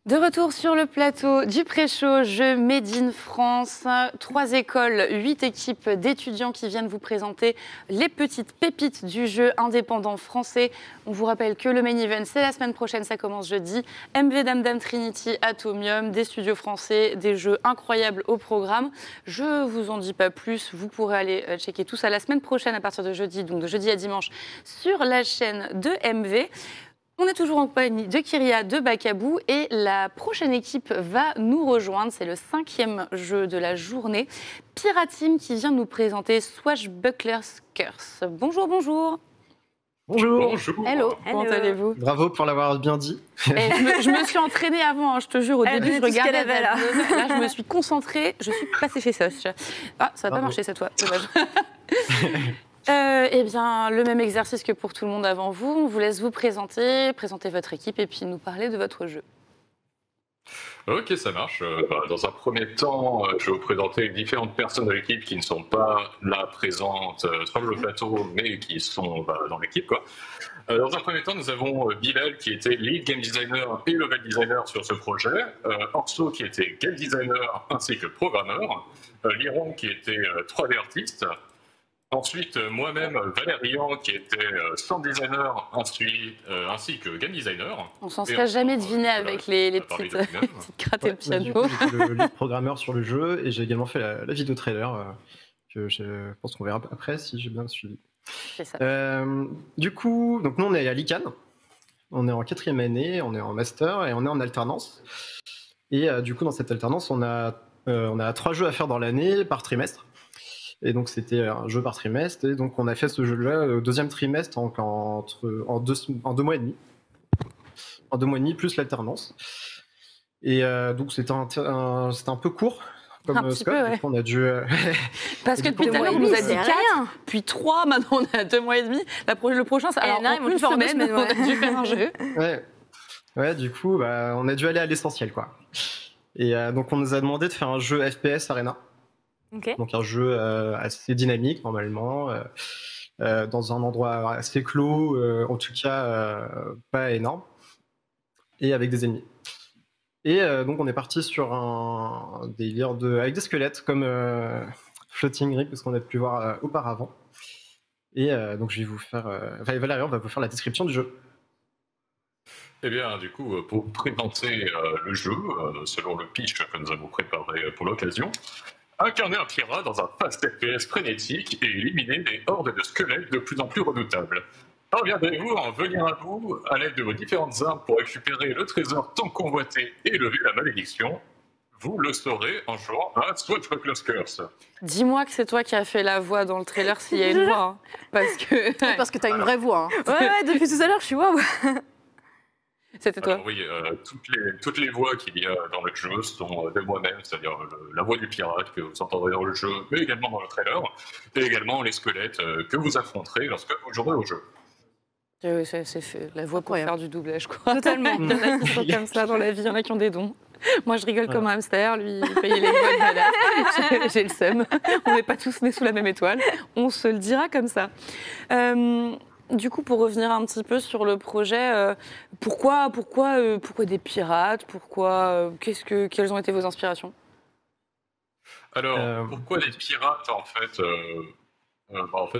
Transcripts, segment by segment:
De retour sur le plateau du Pré-Show, jeu Made in France. 3 écoles, 8 équipes d'étudiants qui viennent vous présenter les petites pépites du jeu indépendant français. On vous rappelle que le main event, c'est la semaine prochaine, ça commence jeudi. MV Dame Dame Trinity, Atomium, des studios français, des jeux incroyables au programme. Je vous en dis pas plus, vous pourrez aller checker tout ça la semaine prochaine à partir de jeudi, donc de jeudi à dimanche, sur la chaîne de MV. On est toujours en compagnie de Kyria, de Backaboo, et la prochaine équipe va nous rejoindre. C'est le 5e jeu de la journée. Pirateam qui vient nous présenter Swashbuckler's Curse. Bonjour, bonjour. Bonjour. Bonjour. Hello, comment allez-vous? Bravo pour l'avoir bien dit. Je me suis entraînée avant, hein, je te jure. Au début, je regardais là, je me suis concentrée, je suis passée chez Soch. Ah, ça va pas marcher cette fois, dommage. Eh bien, le même exercice que pour tout le monde avant vous. On vous laisse vous présenter votre équipe et puis nous parler de votre jeu. Ok, ça marche. Dans un premier temps, je vais vous présenter différentes personnes de l'équipe qui ne sont pas là présentes sur le plateau, mais qui sont dans l'équipe, quoi. Dans un premier temps, nous avons Bilal qui était lead game designer et level designer sur ce projet, Orso qui était game designer ainsi que programmeur, Liron qui était 3D artiste. Ensuite, moi-même, Valérian, qui était sound designer ainsi que game designer. On s'en serait jamais deviné avec les petites grattes et le piano. J'étais le lead programmeur sur le jeu et j'ai également fait la vidéo trailer que je pense qu'on verra après si j'ai bien suivi. C'est ça. Du coup, donc nous on est à l'ICANN, on est en 4e année, on est en master et on est en alternance. Et du coup, dans cette alternance, on a 3 jeux à faire dans l'année par trimestre. Et donc c'était un jeu par trimestre, et donc on a fait ce jeu-là au 2e trimestre en 2 mois et demi. En 2 mois et demi plus l'alternance. Et donc c'était un peu court comme scope. Ouais. On a dû. Parce que depuis tout à l'heure, on nous a dit 4, puis 3, maintenant on est à 2 mois et demi. Le prochain, c'est alors en une semaine, on a dû faire un jeu. Ouais, du coup, on a dû aller à l'essentiel, quoi. Et donc on nous a demandé de faire un jeu FPS Arena. Okay. Donc un jeu assez dynamique normalement, dans un endroit assez clos, en tout cas pas énorme, et avec des ennemis. Et donc on est parti sur un délire avec des squelettes comme Floating Rig, parce qu'on a pu voir auparavant. Et donc je vais vous faire, Valérian va vous faire la description du jeu. Eh bien, du coup, pour présenter le jeu, selon le pitch que nous avons préparé pour l'occasion, incarner un pirate dans un fast FPS frénétique et éliminer des hordes de squelettes de plus en plus redoutables. Parviendrez-vous à en venir à bout à l'aide de vos différentes armes pour récupérer le trésor tant convoité et lever la malédiction? Vous le saurez en jouant à Swashbuckler's Curse. Dis-moi que c'est toi qui as fait la voix dans le trailer s'il y a une voix. Hein. Parce que t'as une vraie voix. Hein. Ouais, depuis tout à l'heure, je suis waouh. C'était toi. Oui, toutes les voix qu'il y a dans le jeu sont de moi-même, c'est-à-dire la voix du pirate que vous entendrez dans le jeu, mais également dans le trailer, et également les squelettes que vous affronterez lorsque vous jouerez au jeu. Oui, c'est fait. La voix pour faire du doublage, quoi. Totalement. Il y en a qui sont comme ça dans la vie, il y en a qui ont des dons. Moi, je rigole comme un hamster, lui, il paye les voix de malade. J'ai le seum. On n'est pas tous nés sous la même étoile. On se le dira comme ça. Du coup, pour revenir un petit peu sur le projet, pourquoi des pirates? Quelles ont été vos inspirations? Alors, pourquoi des pirates, en fait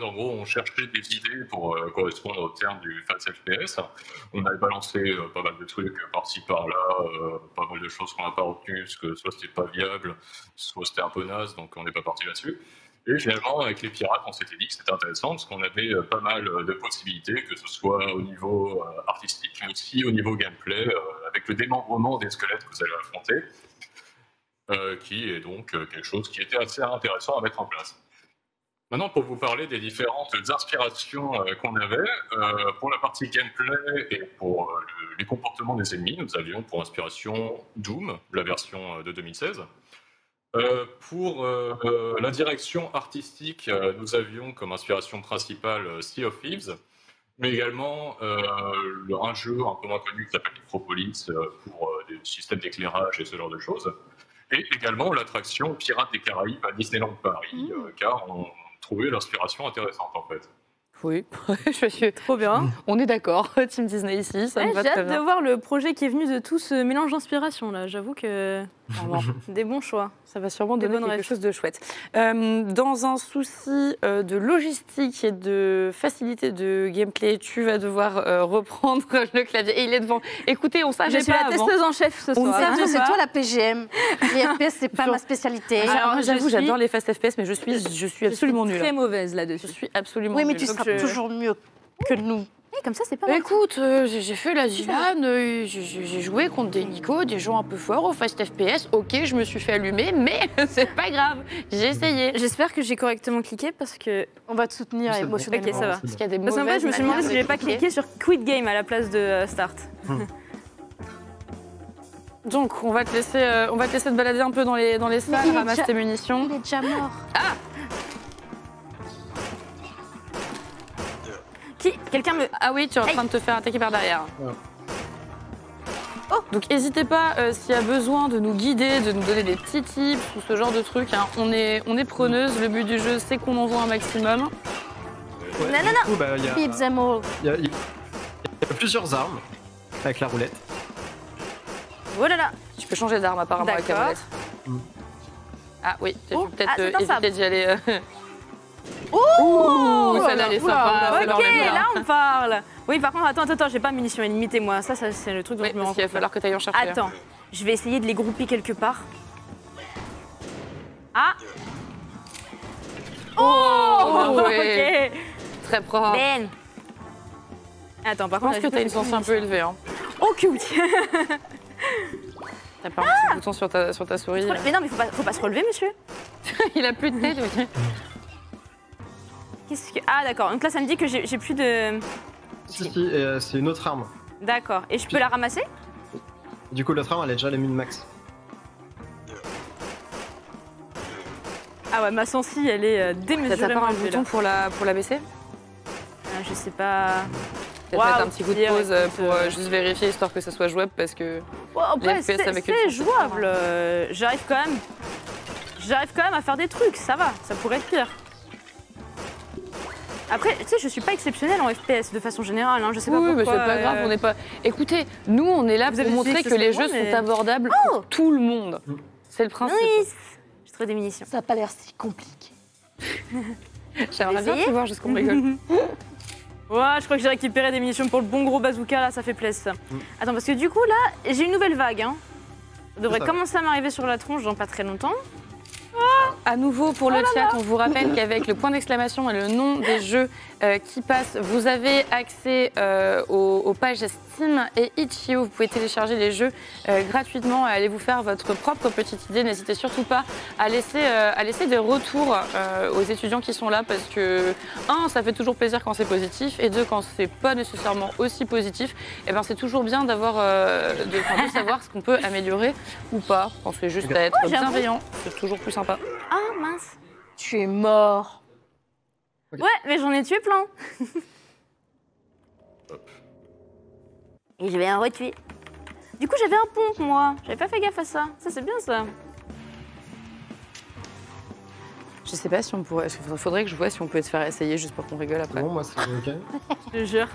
en gros, on cherchait des idées pour correspondre au terme du fast FPS. On avait balancé pas mal de trucs par-ci par-là, pas mal de choses qu'on n'a pas retenues, parce que soit c'était pas viable, soit c'était un peu naze, donc on n'est pas parti là-dessus. Et finalement, avec les pirates, on s'était dit que c'était intéressant parce qu'on avait pas mal de possibilités, que ce soit au niveau artistique, mais aussi au niveau gameplay, avec le démembrement des squelettes que vous allez affronter, qui est donc quelque chose qui était assez intéressant à mettre en place. Maintenant, pour vous parler des différentes inspirations qu'on avait, pour la partie gameplay et pour les comportements des ennemis, nous avions pour inspiration Doom, la version de 2016. Pour la direction artistique, nous avions comme inspiration principale Sea of Thieves, mais également un jeu un peu moins connu qui s'appelle Necropolis pour des systèmes d'éclairage et ce genre de choses. Et également l'attraction Pirates des Caraïbes à Disneyland Paris, car on trouvait l'inspiration intéressante en fait. Oui, je suis Trop bien. On est d'accord, Team Disney ici, ça me va J'ai très hâte de bien. voir le projet qui est venu de tout ce mélange d'inspiration là. J'avoue que des bons choix. Ça va sûrement Des donner bonnes quelque rêves. chose de chouette. Dans un souci de logistique et de facilité de gameplay, tu vas devoir reprendre le clavier. Et il est devant. Écoutez, on savait Je suis pas la avant. testeuse en chef ce On soir. savait Sergio, c'est pas. toi la PGM. Les FPS, c'est pas ma spécialité. Alors, moi, je j'avoue, suis- j'adore les fast FPS, mais je suis absolument nulle. Très mauvaise Je là-dessus. suis absolument Oui, mais nulle. tu Donc seras je- toujours mieux que nous. Comme ça, c'est pas mal. Écoute, j'ai fait la Zilan, j'ai joué contre des Nico, des gens un peu forts au fast FPS. Ok, je me suis fait allumer, mais c'est pas grave, j'ai essayé. J'espère que j'ai correctement cliqué parce que. On va te soutenir C'est bon. émotionnellement. Ok, ça va. Parce qu'il y a des Parce qu'en fait, mauvaises je me suis demandé manières si j'avais pas de cliquer. cliqué sur Quit Game à la place de Start. Donc, on va te laisser te balader un peu dans les salles, il est ramasse déjà- tes munitions. Il est déjà mort. Quelqu'un me. Ah oui, tu es en train de te faire attaquer par derrière. Ouais. Oh. Donc n'hésitez pas, s'il y a besoin de nous guider, de nous donner des petits tips ou ce genre de trucs. Hein. On est preneuse. Le but du jeu, c'est qu'on en voit un maximum. Ouais, Non, du non, coup, bah, il y a- Beat them all. il y a plusieurs armes avec la roulette. Oh là là. Tu peux changer d'arme apparemment avec la D'accord. molette. Mm. Ah oui, tu Oh, peut-être ah, c'est un éviter sabre. d'y aller. Oh Celle-là, elle est sympa. celle-là, on Ok, l'aime bien. là on parle. Oui, par contre, attends, j'ai pas de munitions illimitées moi. Ça c'est le truc dont Oui, je me parce rends qu'il va compte. falloir que tu ailles en chercher. Attends, je vais essayer de les grouper quelque part. Ah. Oh, Ok. ouais. Très propre. Ben. Attends, par Je pense contre, que t'as une sens un peu élevée. Hein. Oh que oui. T'as pas un petit bouton sur ta souris. Mais non, mais faut pas se relever, monsieur. Il a plus de tête. Oui. Qu'est-ce que. Ah d'accord. Donc là, ça me dit que j'ai plus de. Si, c'est une autre arme. D'accord. Et je peux la ramasser? Du coup, l'autre arme, elle est déjà la mine max. Ah ouais, ma sensi, elle est T'as démesurément pas un élevée, là. bouton pour la baisser? Je sais pas. Peut-être Waouh, mettre un petit coup de pire, pause écoute, pour juste vérifier histoire que ça soit jouable parce que. Oh, après, Les FPS avec c'est le son, c'est jouable. J'arrive quand même à faire des trucs, ça va, ça pourrait être pire. Après, tu sais, je suis pas exceptionnelle en FPS de façon générale, hein, je sais pas Oui, mais pourquoi. c'est pas grave, on n'est pas. Écoutez, nous on est là Vous pour avez montrer dit que que ce les serait jeux moi, mais- sont abordables pour tout le monde. C'est le principe. Oui, j'ai trouvé des munitions. Ça a pas l'air si compliqué. J'aimerais bien Essayez te voir jusqu'on rigole. Ouais, je crois que j'ai récupéré des munitions pour le bon gros bazooka, là, ça fait plaisir. Attends, parce que du coup, là, j'ai une nouvelle vague, hein. Ça devrait ça. commencer à m'arriver sur la tronche dans pas très longtemps. À nouveau pour le chat, on vous rappelle qu'avec le point d'exclamation et le nom des jeux qui passent, vous avez accès aux pages Steam et Itch.io. Vous pouvez télécharger les jeux gratuitement et aller vous faire votre propre petite idée. N'hésitez surtout pas à laisser des retours aux étudiants qui sont là parce que, un, ça fait toujours plaisir quand c'est positif et deux, quand c'est pas nécessairement aussi positif, et ben c'est toujours bien d'avoir de savoir ce qu'on peut améliorer ou pas. Quand c'est juste à être j'avoue. bienveillant, c'est toujours plus sympa. Ah, mince. Tu es mort. Ok. Ouais, mais j'en ai tué plein. Et je vais en retuer. Du coup, j'avais un pompe, moi. J'avais pas fait gaffe à ça. Ça, c'est bien, ça. Je sais pas si on pourrait. Il faudrait que je vois si on peut te faire essayer juste pour qu'on rigole après. Bon, moi, c'est ok. Je te jure.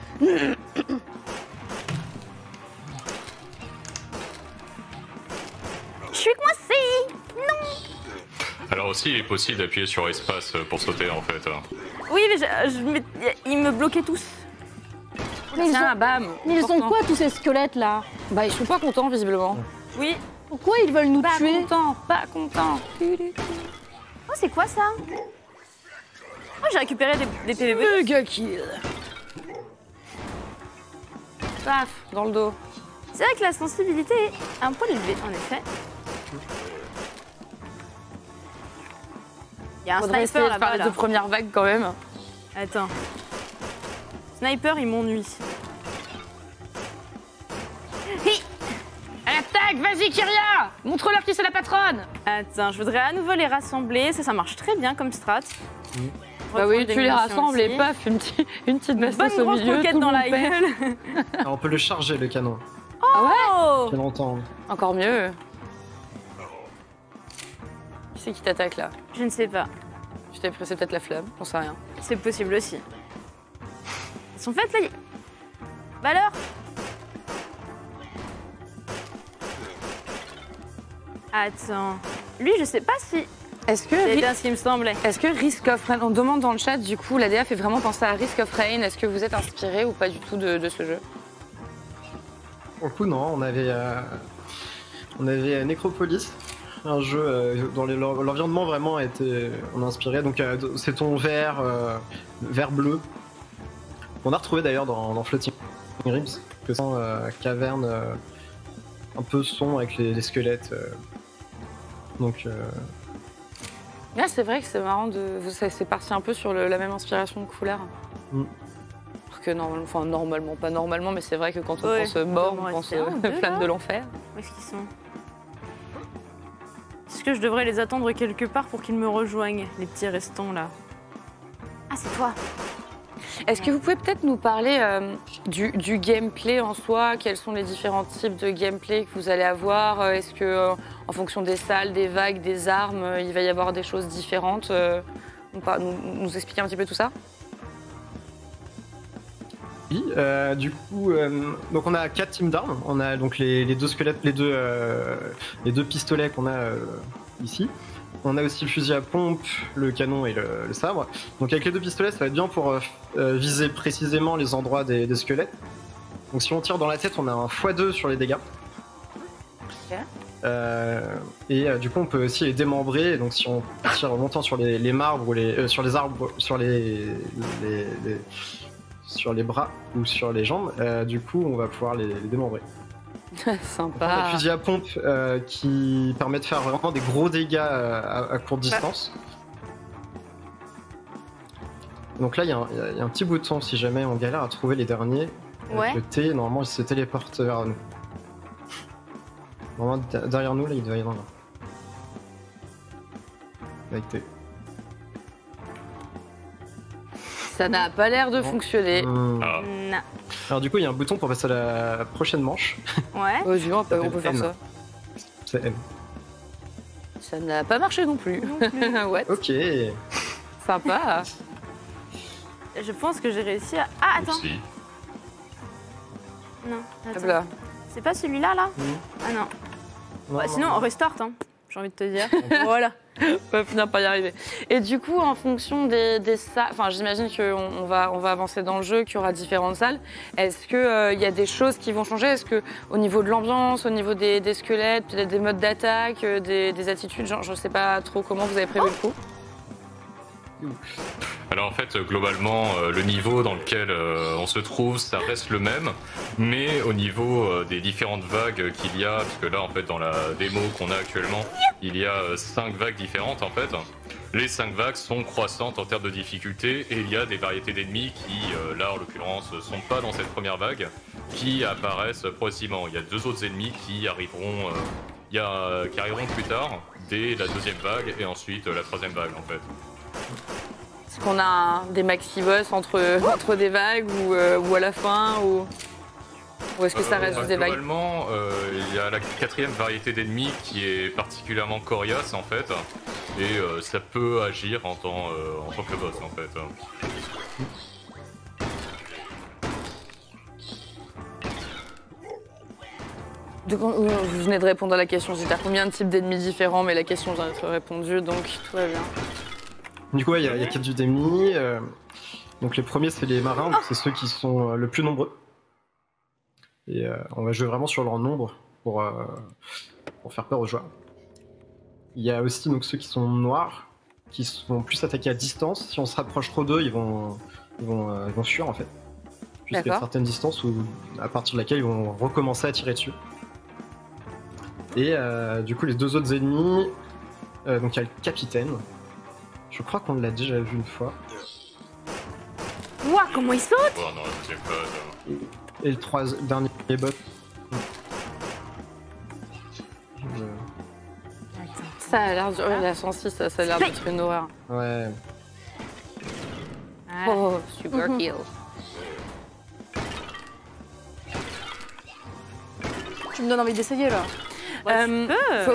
Je suis coincée. Alors aussi, il est possible d'appuyer sur espace pour sauter en fait. Oui, mais ils me bloquaient tous. Mais ils Tiens, ont, bam. mais ils ont important. quoi tous ces squelettes là? Bah ils sont pas contents visiblement. Oui. Pourquoi ils veulent nous Pas tuer? contents, pas contents. Oh, c'est quoi ça? Oh, j'ai récupéré des PVP. Mega kill. Paf, dans le dos. C'est vrai que la sensibilité est un poil élevée, en effet. Il y a un Faudrait essayer sniper de là-bas, faire les là. deux premières vagues quand même. Attends. Sniper, il m'ennuie. Hi. À l'attaque, vas-y Kyria. Montre-leur qui c'est la patronne. Attends, je voudrais à nouveau les rassembler. Ça marche très bien comme strat. Bah oui, Reprendre des tu les munitions rassembles et aussi. paf, une petite Bonne bastos au grosse milieu. roquette tout dans le la monde perd. gueule. Alors, on peut le charger, le canon. Ah ouais. Oh. Il y a longtemps. Encore mieux. Qui c'est qui t'attaque là? Je ne sais pas. Tu t'es pressé peut-être la flamme, j'en sais rien. C'est possible aussi. Elles sont faites là. Bah alors. Attends. Lui, je sais pas si. Est-ce que, C'est bien ce qui me semblait. est-ce que Risk of Rain, on demande dans le chat, du coup, l'ADA fait vraiment penser à Risk of Rain. Est-ce que vous êtes inspiré ou pas du tout de ce jeu? Pour le coup, non, on avait Necropolis, un jeu dont l'environnement vraiment a été on a inspiré. Donc c'est ton vert bleu qu'on a retrouvé d'ailleurs dans Floating Ribs, que c'est caverne un peu sombre avec les squelettes. Donc Ouais, c'est vrai que c'est marrant c'est parti un peu sur la même inspiration de couleur. Mm. Alors que normalement, pas normalement, mais c'est vrai que quand on Ouais, pense mort, il on doit pense m'en rester un, deux, flamme là. de l'enfer. Où est-ce qu'ils sont? Est-ce que je devrais les attendre quelque part pour qu'ils me rejoignent, les petits restants là? Ah, c'est toi. Est-ce que vous pouvez peut-être nous parler du gameplay en soi? Quels sont les différents types de gameplay que vous allez avoir? Est-ce que en fonction des salles, des vagues, des armes, il va y avoir des choses différentes? Nous expliquer un petit peu tout ça? oui, du coup, donc on a 4 teams d'armes. On a donc les deux squelettes, les deux pistolets qu'on a ici. On a aussi le fusil à pompe, le canon et le sabre. Donc avec les deux pistolets, ça va être bien pour viser précisément les endroits des squelettes. Donc si on tire dans la tête, on a un x2 sur les dégâts. Ok. Du coup, on peut aussi les démembrer. Donc si on tire longtemps sur les marbres ou sur les arbres, sur les bras ou sur les jambes, du coup, on va pouvoir les démembrer. On a Sympa. le fusil à pompe qui permet de faire vraiment des gros dégâts à courte distance. Donc là, il y a un petit bouton si jamais on galère à trouver les derniers. Ouais. Avec le T, normalement, il se téléporte vers nous. Normalement, derrière nous, là, il doit y en avoir. Avec T. Ça n'a pas l'air de fonctionner. Ah. Non. Alors du coup, il y a un bouton pour passer à la prochaine manche. Ouais. Vas-y, on peut faire N. ça. C'est M. Ça n'a pas marché non plus. What? Ok. Sympa. Je pense que j'ai réussi à. Ah, attends. Aussi. Non, Hop attends. là. C'est pas celui-là là? Mhm. Ah non. Non, Bah, non, sinon, non. on restart, hein. J'ai envie de te dire. Voilà. On va finir par y arriver. Et du coup, en fonction des salles, enfin, j'imagine qu'on va avancer dans le jeu, qu'il y aura différentes salles. Est-ce qu'il y a des choses qui vont changer? Est-ce qu'au niveau de l'ambiance, au niveau des squelettes, peut-être des modes d'attaque, des attitudes, genre, je sais pas trop comment vous avez prévu le coup? Alors en fait, globalement, le niveau dans lequel on se trouve, ça reste le même, mais au niveau des différentes vagues qu'il y a, parce que là, en fait, dans la démo qu'on a actuellement, il y a 5 vagues différentes, en fait. Les 5 vagues sont croissantes en termes de difficulté, et il y a des variétés d'ennemis qui, là, en l'occurrence, sont pas dans cette première vague, qui apparaissent progressivement. Il y a 2 autres ennemis qui arriveront, qui arriveront plus tard, dès la 2e vague, et ensuite la 3e vague, en fait. Est-ce qu'on a des maxi-boss entre des vagues ou à la fin ou est-ce que ça reste juste des vagues? Globalement, il y a la 4e variété d'ennemis qui est particulièrement coriace en fait, et ça peut agir en tant que boss en fait. Vous venez de répondre à la question, j'étais à combien de types d'ennemis différents, mais la question vient d'être répondue, donc tout va bien. Du coup, il y a 4 types d'ennemis. Donc les premiers, c'est les marins, donc c'est ceux qui sont le plus nombreux. Et on va jouer vraiment sur leur nombre pour faire peur aux joueurs. Il y a aussi donc ceux qui sont noirs, qui sont plus attaqués à distance. Si on se rapproche trop d'eux, ils vont fuir en fait. Jusqu'à une D'accord. certaine distance à partir de laquelle ils vont recommencer à tirer dessus. Et du coup, les 2 autres ennemis, donc il y a le capitaine. Je crois qu'on l'a déjà vu une fois. Ouah, comment il saute? Bon, dans la 2e phase. Et le dernier bot. Ça a l'air la 106, ça a l'air d'être une horreur. Ouais. Ouais. Oh, super kill. Tu me donnes envie d'essayer là.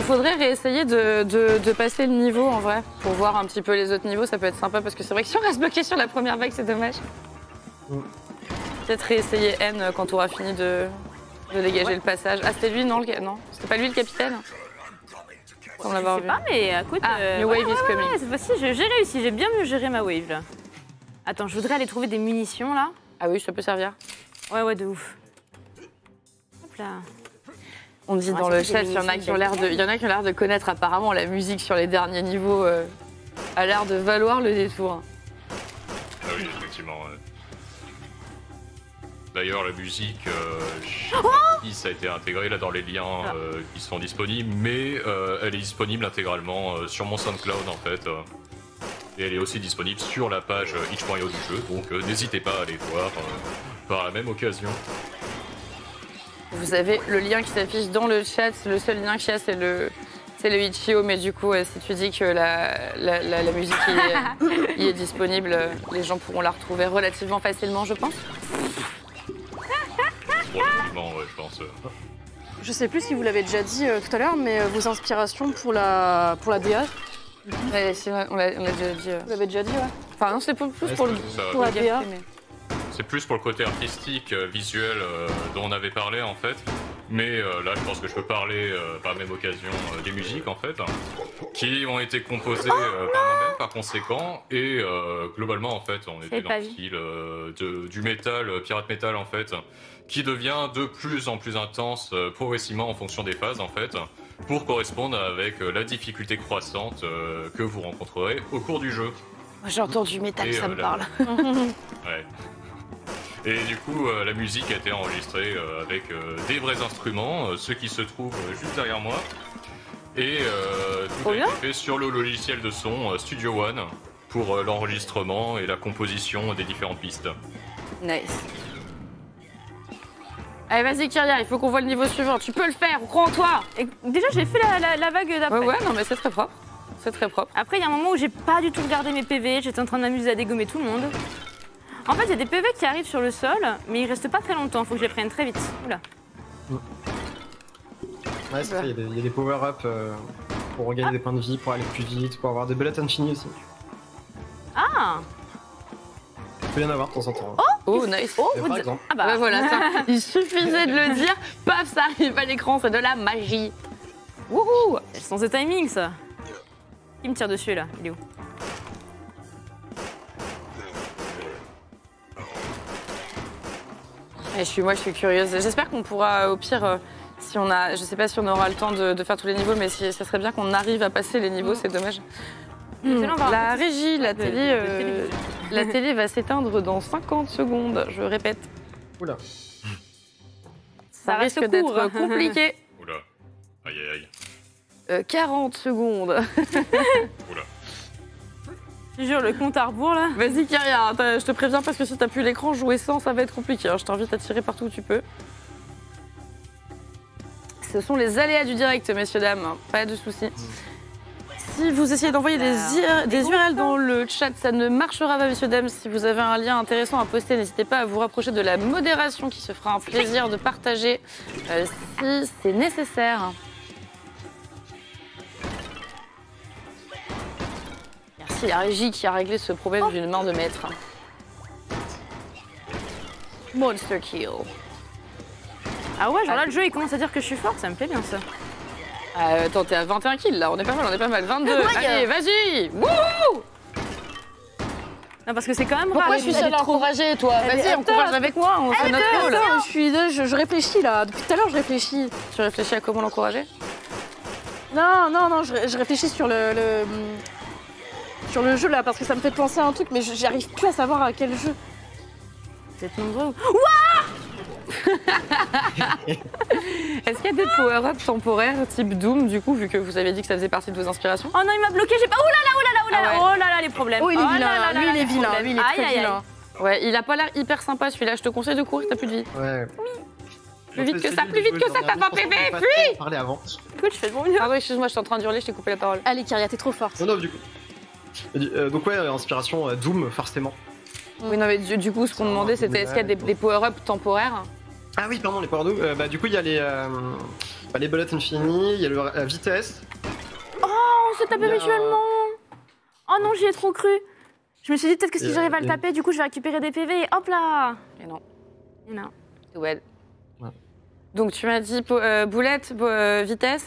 Faudrait réessayer de passer le niveau en vrai, pour voir un petit peu les autres niveaux, ça peut être sympa parce que c'est vrai que si on reste bloqué sur la première vague, c'est dommage. Peut-être réessayer N quand tu auras fini de dégager le passage. Ah, c'était lui, non? Non, c'était pas lui le capitaine? Sans Je l'avoir sais vu. pas, mais écoute. New wave is coming. Cette fois-ci, j'ai réussi, j'ai bien mieux géré ma wave là. Attends, je voudrais aller trouver des munitions là. Ah oui, ça peut servir. Ouais, de ouf. Hop là. On dit Ouais, dans ça le fait chat, des il y en a qui ont munitions l'air de connaître apparemment la musique sur les derniers niveaux. A l'air de valoir le détour. Ah oui, effectivement. Ouais. D'ailleurs, la musique, ça a été intégrée là dans les liens qui sont disponibles, mais elle est disponible intégralement sur mon SoundCloud en fait. Et elle est aussi disponible sur la page itch.io du jeu, donc n'hésitez pas à aller voir par la même occasion. Vous avez le lien qui s'affiche dans le chat. Le seul lien qu'il y a, c'est le Itch.io, mais du coup, si tu dis que la musique y est disponible, les gens pourront la retrouver relativement facilement, je pense. Probablement, ouais, je pense. Je sais plus si vous l'avez déjà dit tout à l'heure, mais vos inspirations pour la DA, Ouais, on l'a déjà dit. vous l'avez déjà dit, ouais. Enfin, non, c'est plus Ouais, pour le Ça, Pour la gameplay, DA. mais- C'est plus pour le côté artistique, visuel dont on avait parlé en fait. Mais là, je pense que je peux parler par la même occasion des musiques en fait, qui ont été composées par moi-même par conséquent. Et globalement en fait, on était dans pas le vu. style du métal, pirate metal en fait, qui devient de plus en plus intense progressivement en fonction des phases en fait, pour correspondre avec la difficulté croissante que vous rencontrerez au cours du jeu. Moi, j'ai entendu métal, Et, ça me la- parle. Ouais. Et du coup, la musique a été enregistrée avec des vrais instruments, ceux qui se trouvent juste derrière moi. Et tout Trop a bien. été fait sur le logiciel de son Studio One pour l'enregistrement et la composition des différentes pistes. Nice. Allez, vas-y, Kyria, il faut qu'on voit le niveau suivant. Tu peux le faire, on croit en toi. Et déjà, j'ai fait la vague d'après. Ouais, non, mais c'est très propre. C'est très propre. Après, il y a un moment où j'ai pas du tout regardé mes PV, j'étais en train de m'amuser à dégommer tout le monde. En fait, il y a des PV qui arrivent sur le sol, mais ils restent pas très longtemps, faut que je les prenne très vite. Oula. Ouais, c'est ça, il y a des power-up pour regagner des points de vie, pour aller plus vite, pour avoir des bullets infinis aussi. Ah. Il peut y en avoir de temps en temps. Oh, nice. Et par exemple, Ah bah, Bah voilà, ça. Il suffisait de le dire, paf, ça arrive à l'écran, c'est de la magie. Wouhou. c'est le sens de timing, ça. Qui me tire dessus, là? Il est où? Et je suis curieuse. J'espère qu'on pourra, au pire, si on a, je sais pas si on aura le temps de faire tous les niveaux, mais si, ça serait bien qu'on arrive à passer les niveaux, c'est dommage. Excellent, on va La avoir un petit- régie, la de télé, télévision. la télé va s'éteindre dans 50 secondes, je répète. oula. Ça reste risque court. d'être compliqué. Oula. Aïe aïe aïe. 40 secondes. Oula. Je te jure, le compte à rebours, là. Vas-y, Kyria, je te préviens parce que si t'as plus l'écran, jouer sans, ça va être compliqué. Je t'invite à tirer partout où tu peux. Ce sont les aléas du direct, messieurs, dames. Pas de soucis. Si vous essayez d'envoyer des URL dans le chat, ça ne marchera pas, messieurs, dames. Si vous avez un lien intéressant à poster, n'hésitez pas à vous rapprocher de la modération qui se fera un plaisir de partager si c'est nécessaire. Merci la régie qui a réglé ce problème d'une main de maître. Monster kill. Ah ouais, genre là, le jeu, il commence à dire que je suis forte, ça me plaît bien, ça. Attends, t'es à 21 kills là, on est pas mal, 22. Allez, vas-y. Wouhou. Non, parce que c'est quand même Pourquoi rare. je suis seule à encourager, toi Elle est- Vas-y, encourage avec moi, on fait notre rôle. Attends, je réfléchis là. Depuis tout à l'heure, je réfléchis. Tu réfléchis à comment l'encourager? Non, je réfléchis sur sur le jeu là, parce que ça me fait penser à un truc, mais j'arrive plus à savoir à quel jeu. Vous êtes nombreux. Est-ce qu'il y a des power-ups temporaires type Doom, du coup, vu que vous avez dit que ça faisait partie de vos inspirations? Oh non, il m'a bloqué, j'ai pas. Oh là là, Ah ouais. oh là là, les problèmes. Oh, il est là vilain, là là lui là, il est les vilain, problèmes. lui il est Aïe, très aïe, aïe. vilain. Ouais, il a pas l'air hyper sympa celui-là, je te conseille de courir, t'as plus de vie. Ouais. Plus vite que ça, t'as pas PV, puis parler avant. Écoute, je fais de mon mieux. Pardon, excuse-moi, je suis en train d'hurler, je t'ai coupé la parole. Allez, Kyria, t'es trop forte. Non, du coup. Donc ouais, inspiration Doom, forcément. Oui, non, mais du coup, ce qu'on demandait, c'était est-ce qu'il y a des power-ups temporaires? Ah oui, pardon, les power Doom. Du coup, il y a les bullets infinis, il y a la vitesse. Oh, on s'est tapé Il y a- mutuellement. Oh non, j'y ai trop cru. Je me suis dit peut-être que si Et, j'arrive à le et- taper, du coup, je vais récupérer des PV et hop là. Et non. Non. Ouais. Ouais. Donc tu m'as dit boulette, vitesse.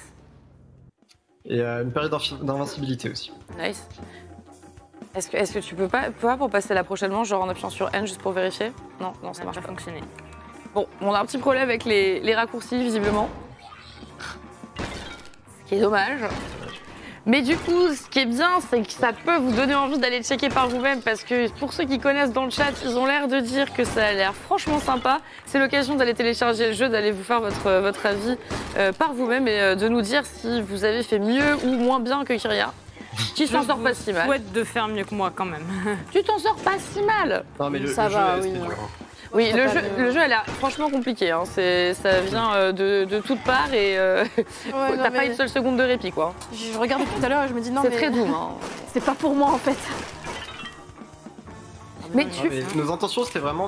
Et une période d'invincibilité aussi. Nice. Est-ce que tu peux pas pour passer la prochaine manche, genre en appuyant sur N juste pour vérifier? Non, ça marche pas. Fonctionner. Bon, on a un petit problème avec les raccourcis, visiblement. Ce qui est dommage. Mais du coup, ce qui est bien, c'est que ça peut vous donner envie d'aller checker par vous-même, parce que pour ceux qui connaissent dans le chat, ils ont l'air de dire que ça a l'air franchement sympa. C'est l'occasion d'aller télécharger le jeu, d'aller vous faire votre avis par vous-même et de nous dire si vous avez fait mieux ou moins bien que Kyria. Qui s'en sort pas si mal. Je souhaite de faire mieux que moi quand même. Tu t'en sors pas si mal. Non, mais Ça le jeu, va, c'est oui. dur, hein. Oui, Ça va, le jeu a l'air franchement compliqué. Hein. Ça vient de toutes parts et Ouais, non, t'as pas mais une seule seconde de répit, quoi. je regardais tout à l'heure et je me dis non, C'est mais très doux. Hein. c'est pas pour moi en fait. Mais Ouais, tu... mais nos intentions, c'était vraiment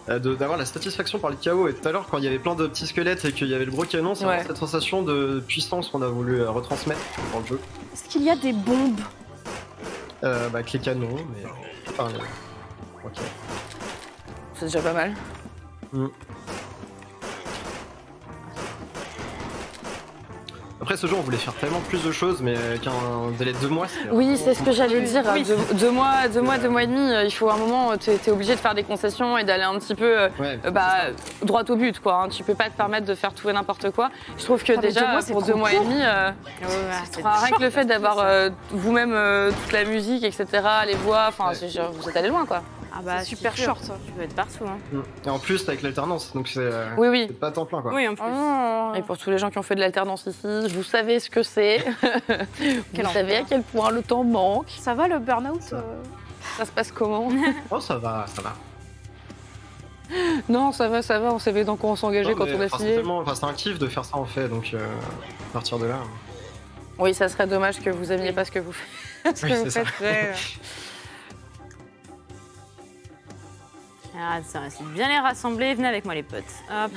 d'avoir la satisfaction par le chaos. Et tout à l'heure, quand il y avait plein de petits squelettes et qu'il y avait le gros canon, c'est vraiment cette sensation de puissance qu'on a voulu retransmettre dans le jeu. Est-ce qu'il y a des bombes? Avec les canons, mais... Enfin, ok. C'est déjà pas mal. Après ce jeu, on voulait faire tellement plus de choses, mais qu'un délai de 2 mois, c'est... Oui, c'est ce que j'allais dire. Oui. Deux mois et demi, il faut un moment, t'es obligé de faire des concessions et d'aller un petit peu droit au but, quoi. Hein. Tu peux pas te permettre de faire tout et n'importe quoi. Je trouve que Ah, mais 2 déjà, mois, c'est pour trop 2 mois et court. demi, rien que le fait d'avoir vous-même toute la musique, etc., les voix, enfin, vous êtes allé loin, quoi. Ah bah C'est super sûr. short ça. Tu peux être partout. Hein. Et en plus, avec l'alternance, donc c'est Oui. c'est pas à temps plein, quoi. Oui, en plus. Et pour tous les gens qui ont fait de l'alternance ici, vous savez ce que c'est. Vous savez à quel point le temps manque. Ça va le burn-out Ça se passe comment? Oh, ça va, ça va. Non, ça va, on savait dans quoi on s'engageait Non, quand mais, on a enfin, signé. c'est un kiff de faire ça en fait, donc à partir de là... Oui, ça serait dommage que vous aimiez pas ce que vous faites. Ce que Oui, vous c'est ça. faites, ouais. Ah, ça, c'est bien les rassembler. Venez avec moi, les potes. Hop.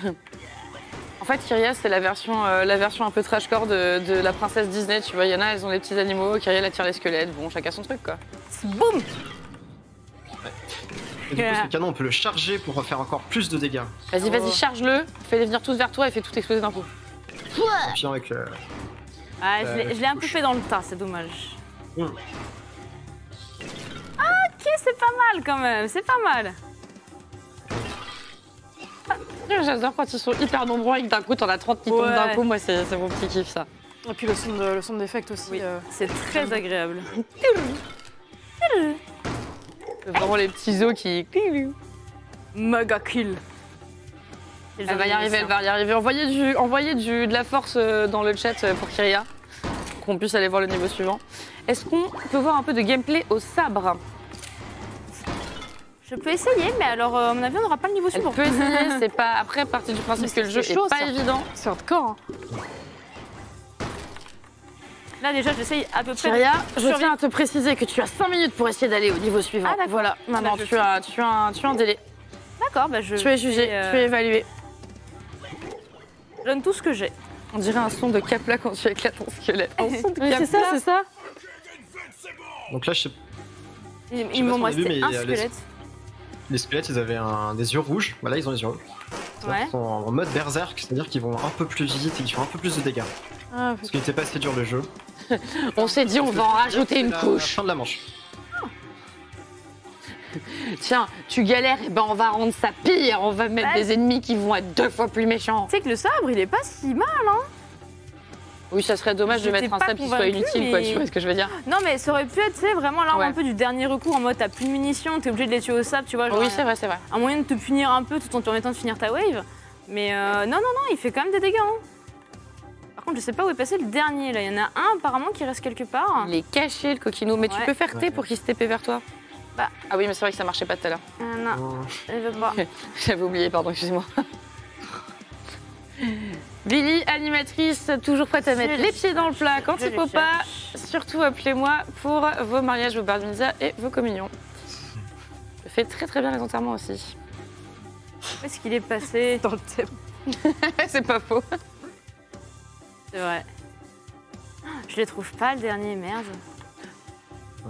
En fait, Kyria, c'est la version un peu trashcore de la princesse Disney. Tu vois, il y en a, elles ont les petits animaux. Kyria, elle attire les squelettes. Bon, chacun son truc, quoi. Boum. Et du coup, ce canon, on peut le charger pour faire encore plus de dégâts. Vas-y, charge-le. Fais-les venir tous vers toi et fais tout exploser d'un coup. En appuyant avec le... Ah, je l'ai un peu fait dans le tas, c'est dommage. Mm. Ok, c'est pas mal quand même, c'est pas mal. J'adore quand ils sont hyper nombreux et que d'un coup, t'en as 30 qui tombent d'un coup. Moi, c'est mon petit kiff, ça. Et puis le son d'effect aussi. Oui, c'est très agréable. Vraiment les petits os qui... Mega kill. Elle va y arriver. Envoyez de la force dans le chat pour Kyria, qu'on puisse aller voir le niveau suivant. Est-ce qu'on peut voir un peu de gameplay au sabre? Je peux essayer, mais alors, à mon avis, on n'aura pas le niveau Elle suivant. peut essayer, c'est pas... Après, partir du principe que le jeu c'est chaud, est pas ça. évident. C'est hardcore. Hein. Là, déjà, j'essaye à peu près. Kyria, je survivre. tiens à te préciser que tu as 5 minutes pour essayer d'aller au niveau suivant. Ah, d'accord. Voilà, maintenant Bah, tu as un délai. D'accord, bah je. Tu es jugé, tu es évalué. Je donne tout ce que j'ai. On dirait un son de Capla quand tu éclates ton squelette. Un son de Oui, c'est ça, c'est ça. Donc là, je sais... Il m'en si on a vu, restait mais un les- squelette. les squelettes, ils avaient des yeux rouges. Voilà, ils ont les yeux rouges. Ouais. Ils sont en mode berserk, c'est-à-dire qu'ils vont un peu plus vite et qu'ils font un peu plus de dégâts. Ah, Parce qu'il était pas assez dur le jeu. On s'est dit, on va en rajouter une La couche. fin de la manche. Tiens, tu galères, et ben on va rendre ça pire. On va mettre Ouais. des ennemis qui vont être 2 fois plus méchants. Tu sais que le sabre, il est pas si mal, hein. Oui, ça serait dommage de J'étais mettre un pas sabre qui soit convaincue, inutile, quoi. mais- Tu vois ce que je veux dire? Non, mais ça aurait pu être, tu sais, vraiment l'arme Ouais. un peu du dernier recours, en mode t'as plus de munitions, t'es obligé de les tuer au sabre, tu vois. Genre, Oui, c'est vrai, c'est vrai. un moyen de te punir un peu tout en te permettant de finir ta wave. Mais non, il fait quand même des dégâts. Hein. Par contre, je sais pas où est passé le dernier là. Il y en a un apparemment qui reste quelque part. Il est caché, le coquinou. Mais tu Ouais. peux faire T pour qu'il se TP vers toi. Bah. Ah oui, mais c'est vrai que ça marchait pas tout à l'heure. Non, il veut pas. J'avais oublié, pardon, excusez-moi. Billy, animatrice, toujours prête à mettre Je les pieds dans le plat quand Je il faut les pas. cherche. Surtout appelez-moi pour vos mariages, vos bar mitzvahs et vos communions. Je fais très très bien les enterrements aussi. Où est-ce qu'il est passé? dans le thème. C'est pas faux. C'est vrai. Je les trouve pas le dernier, merde.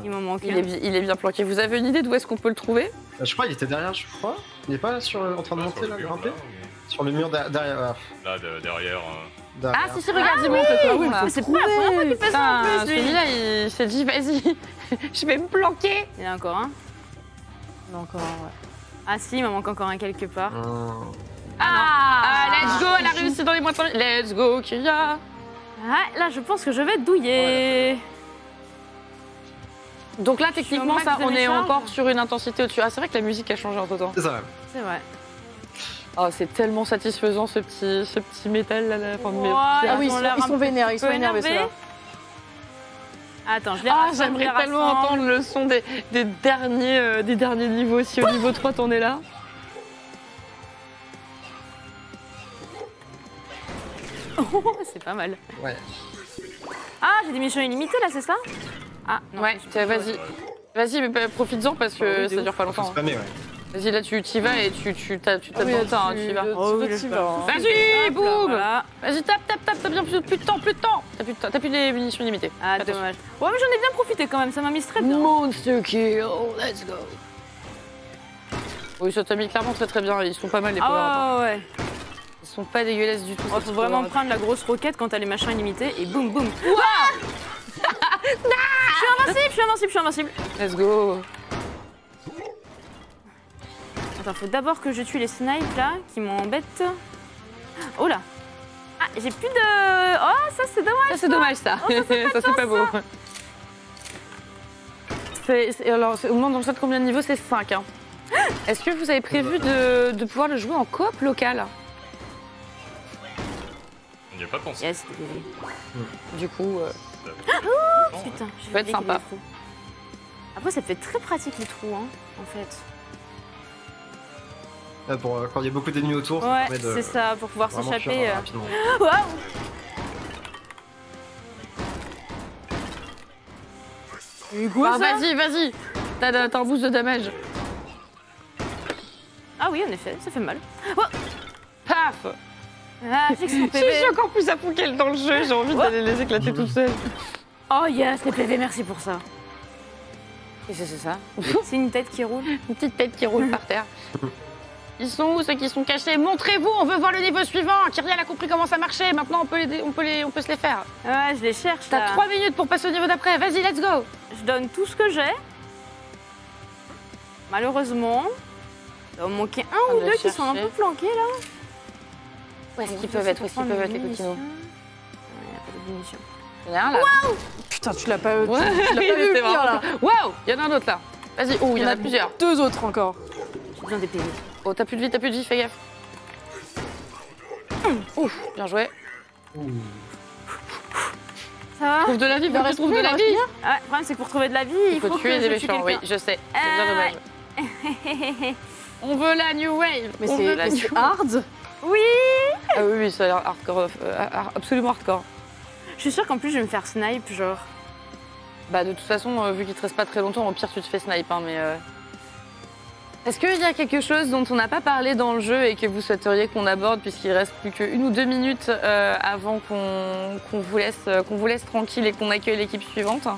Il m'en manque Il un. est bien planqué. Vous avez une idée d'où est-ce qu'on peut le trouver? Je crois qu'il était derrière, je crois. Il est pas en train de monter là, grimper sur le mur derrière. Là, derrière. derrière. Ah, si, regarde, il monte. Ah oui, là. il C'est pas la première fois qu'il fait ça en Putain, plus, lui. celui-là, il s'est dit, vas-y, je vais me planquer. Il y en a encore un. Non, encore, ouais. Ah si, il m'en manque encore un quelque part. Let's go, elle a réussi dans les moins de 5 minutes. Let's go, Kyria. Ah, là, je pense que je vais douiller. Donc là, suis au techniquement, max ça, de on mes est charges. encore sur une intensité au-dessus. Ah, c'est vrai que la musique a changé entre temps. C'est ça. C'est vrai. Oh, c'est tellement satisfaisant ce petit métal là. Enfin, Ouais, Ah oui, ils ont l'air ils un sont vénères, ils sont peu énervés, énervés. ceux-là. Attends, je les Ah, rassemble, j'aimerais je les tellement rassemble. entendre le son des derniers niveaux. Si au niveau 3, t'en es là. C'est pas mal. Ouais. Ah, j'ai des missions illimitées là, c'est ça? Ah, non. Ouais, vas-y. Vas-y, mais profites-en parce que ça dure pas Faut longtemps. spammer, ouais. Vas-y, là, tu t'y vas et tu tapes Ah oui, dans le temps, hein, tu y vas. Oh, oui, tu je vas. hein. Vas-y, Hop là, boum. voilà. Vas-y, tape, t'as bien plus de temps. T'as plus les munitions limitées. Ah, Attention. dommage. Ouais, mais j'en ai bien profité quand même, ça m'a mis très bien. Monster kill, let's go. Oui, ça t'a mis clairement très bien. Ils sont pas mal les power-ups. Ah ouais. Ils sont pas dégueulasses du tout. Oh, ces faut vraiment power-ups. prendre la grosse roquette quand t'as les machins illimités et boum boum. Je suis invincible. Let's go. Attends, faut d'abord que je tue les snipes là qui m'embêtent. Oh là. Ah, j'ai plus de. Oh, ça c'est dommage. Ça, c'est dommage, ça. Ça, c'est pas beau. Alors, au moment dans le chat, combien de niveaux? C'est 5. Hein. Est-ce que vous avez prévu de pouvoir le jouer en coop local? On n'y a pas pensé. Yes. Du coup, Putain, j'ai peut être oublié qu'il y avait sympa. des trous. Après, ça fait très pratique les trous, hein, en fait. Là, pour, quand il y a beaucoup d'ennemis autour, Ouais, permet de c'est ça, pour pouvoir vraiment s'échapper. fuir, rapidement. Waouh. ah, vas-y. T'as un boost de damage. Ah oui, en effet, ça fait mal. Paf. Ah, fixe mon Je PV. suis encore plus à fond qu'elle dans le jeu. J'ai envie d'aller les éclater toute seule. Oh yes, les PV, merci pour ça. Qu'est-ce que c'est ça? C'est une tête qui roule. Une petite tête qui roule par terre. Ils sont où ceux qui sont cachés? Montrez-vous, on veut voir le niveau suivant. Kyriel a compris comment ça marchait. Maintenant, on peut se les faire. Ouais, je les cherche T'as là. 3 minutes pour passer au niveau d'après. Vas-y, let's go. Je donne tout ce que j'ai. Malheureusement, il va en manquer un ou de deux qui sont un chercher. peu planqués là. Où est-ce qu'ils peuvent être? Où est-ce qu'ils peuvent être, les coquinots? Il n'y a pas de munitions. Il y en a un là. Putain, tu l'as pas Ouais, tu l'as il pas vu était venir, vraiment- là. Waouh, il y en a un autre là. Vas-y, oh, il y en a plusieurs. 2 autres encore. J'ai besoin des PV. Oh, t'as plus de vie, fais gaffe. Ouf, bien joué. Ça va? Trouve de la vie, Il va faut que tu trouves de respirer, la il vie. va Ouais, le problème c'est que pour trouver de la vie, Il faut tuer que des je tue méchants, oui, quelqu'un. je sais. C'est bien dommage. On veut la new wave. Mais On veut la c'est new hard. Oui. Ah oui, ça a l'air hardcore, absolument hardcore. Je suis sûre qu'en plus je vais me faire snipe, genre. Bah de toute façon, vu qu'il te reste pas très longtemps, au pire tu te fais snipe, hein, mais... Est-ce qu'il y a quelque chose dont on n'a pas parlé dans le jeu et que vous souhaiteriez qu'on aborde, puisqu'il reste plus que 1 ou 2 minutes avant qu'on vous laisse tranquille et qu'on accueille l'équipe suivante?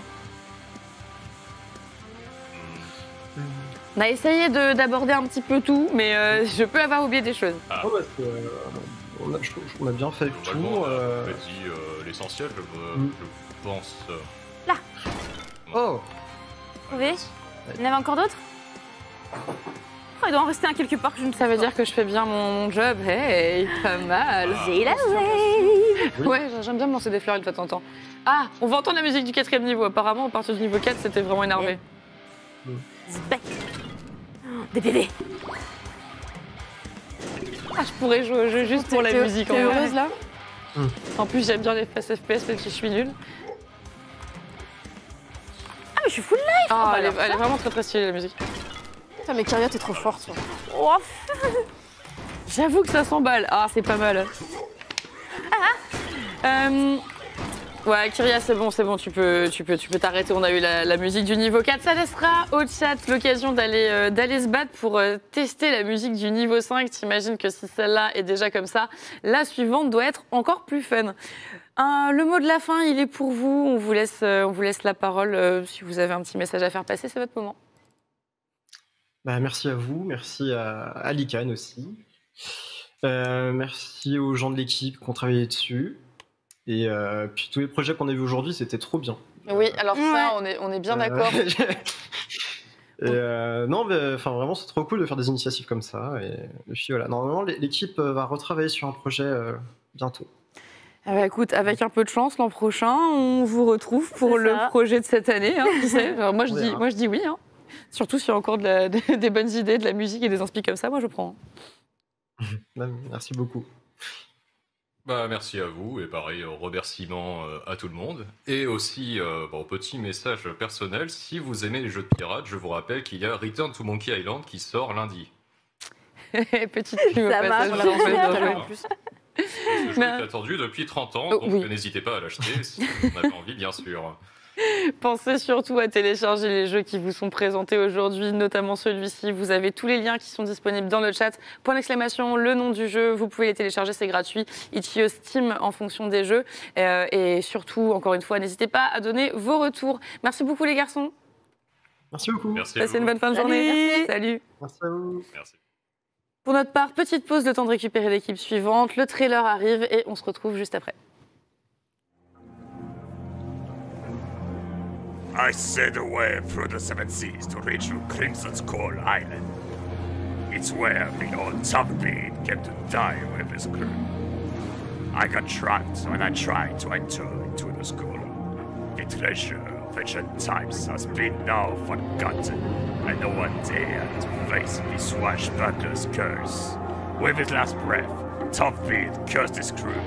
On a essayé d'aborder un petit peu tout, mais je peux avoir oublié des choses. Oh, bah, on a bien fait le Globalement, tour. on a dit l'essentiel, je pense. Oh, Trouvé? Il y en avait encore d'autres? Oh, il doit en rester un quelque part que je ne sais Ça veut dire que je fais bien mon job. Hey, pas mal. J'ai la wave. Oui. Ouais, j'aime bien me lancer des fleurs de temps en temps. Ah, on va entendre la musique du 4e niveau. Apparemment, à partir du niveau 4, c'était vraiment énervé. Zbek. Des PV. Ah, je pourrais jouer au jeu juste pour la musique. T'es En vrai. heureuse là? En plus, j'aime bien les FPS, même si je suis nulle. Ah, mais je suis full life. Ah, bah elle alors est ça. vraiment très stylée, la musique. Putain, mais Kyria, t'es trop forte. Toi. Oh, J'avoue que ça s'emballe. Ah, c'est pas mal. Ouais, Kyria, c'est bon, tu peux t'arrêter. On a eu la musique du niveau 4. Ça laissera au chat l'occasion d'aller se battre pour tester la musique du niveau 5. T'imagines que si celle-là est déjà comme ça, la suivante doit être encore plus fun. Le mot de la fin, il est pour vous. On vous laisse la parole. Si vous avez un petit message à faire passer, c'est votre moment. Bah, merci à vous, merci à Lican aussi. Merci aux gens de l'équipe qui ont travaillé dessus. Et puis tous les projets qu'on a vus aujourd'hui, c'était trop bien. Oui, alors ça, on est bien d'accord. Non, mais enfin vraiment, c'est trop cool de faire des initiatives comme ça. Et puis voilà, normalement, l'équipe va retravailler sur un projet bientôt. Ah bah écoute, avec un peu de chance, l'an prochain, on vous retrouve pour le projet de cette année. Hein, tu sais. Alors, moi, je dis oui. Hein. Surtout s'il y a encore des bonnes idées, de la musique et des inspi comme ça, moi je prends. Merci beaucoup. Bah, merci à vous et pareil, remerciements à tout le monde. Et aussi, petit message personnel, si vous aimez les jeux de pirates, je vous rappelle qu'il y a Return to Monkey Island qui sort lundi. Petite pub au Ça marche, passage, on en plus. Ce jeu est attendu depuis 30 ans, donc n'hésitez pas à l'acheter si vous en avez envie, bien sûr. Pensez surtout à télécharger les jeux qui vous sont présentés aujourd'hui, notamment celui-ci. Vous avez tous les liens qui sont disponibles dans le chat. Point d'exclamation, le nom du jeu, vous pouvez les télécharger, c'est gratuit. Itch.io, Steam en fonction des jeux. Et surtout, encore une fois, n'hésitez pas à donner vos retours. Merci beaucoup les garçons. Merci beaucoup. Merci Passez une bonne fin de journée. Salut. Merci à vous. Merci. Pour notre part, petite pause, le temps de récupérer l'équipe suivante. Le trailer arrive et on se retrouve juste après. I sailed away through the seven seas to reach Crimson Skull Island. It's where the old Tumblebeard came to die with his crew. I got trapped when I tried to enter into the school. The treasure of ancient times has been now forgotten, and no one dared to face the swashbuckler's curse. With his last breath, Tumblebeard cursed his crew,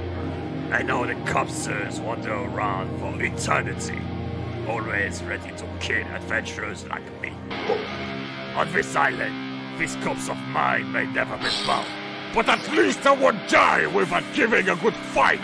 and now the corpses wander around for eternity, always ready to kill adventurers like me. On this island, this corpse of mine may never be found, but at least I won't die without giving a good fight!